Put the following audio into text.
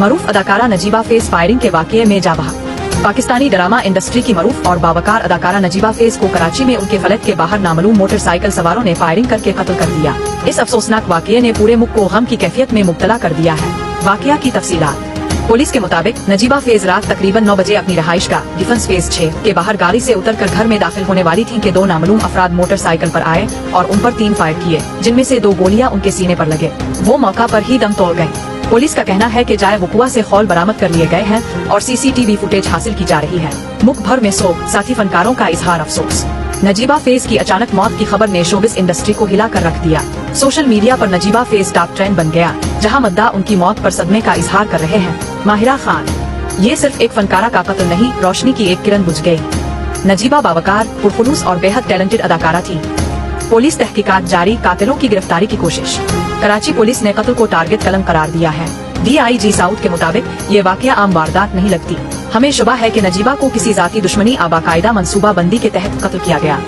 मरूफ अदाकारा Najiba phase firing के वाकये में जा बहा। पाकिस्तानी ड्रामा इंडस्ट्री की मरूफ और बावकार अदाकारा नजीबा फेज को कराची में उनके फ्लैट के बाहर नामालूम मोटरसाइकिल सवारों ने फायरिंग करके कत्ल कर दिया। इस अफसोसनाक वाकये ने पूरे मुल्क को गम की कैफियत में मुब्तला कर दिया है। वाकया की तफसीलात। पुलिस के मुताबिक नजीबा फेज रात तकरीबन 9 बजे अपनी रहाइश का डिफेंस फेज 6 के बाहर गाड़ी से उतरकर घर में दाखिल होने वाली थीं कि 2 नामालूम अफराद मोटरसाइकिल पर आए और उन पर 3 फायर किए, जिनमें से 2 गोलियां उनके सीने पर लगे। वो मौका पर ही दम तोड़ गए। पुलिस का कहना है कि जाए वकुआ से खौल बरामद कर लिए गए हैं और सीसीटीवी फुटेज हासिल की जा रही है। मुल्क भर में सोग, साथी फनकारों का इजहार अफसोस। नजीबा फेज की अचानक मौत की खबर ने शोबिस इंडस्ट्री को हिला कर रख दिया। सोशल मीडिया पर नजीबा फेज टॉप ट्रेंड बन गया, जहां मद्दा उनकी मौत पर सदमे का इजहार कर रहे हैं। माहिरा खान, ये सिर्फ एक फनकारा का कत्ल नहीं, रोशनी की एक किरण बुझ गई। नजीबा बावकार, पुरखुलूस और बेहद टैलेंटेड अदाकारा थी। पुलिस तहकीकात जारी, कातिलों की गिरफ्तारी की कोशिश। कराची पुलिस ने कत्ल को टारगेट कलम करार दिया है। DIG साउथ के मुताबिक ये वाकया आम वारदात नहीं लगती। हमें शुबा है कि नजीबा को किसी जाती दुश्मनी या बाकायदा मंसूबा बंदी के तहत कत्ल किया गया।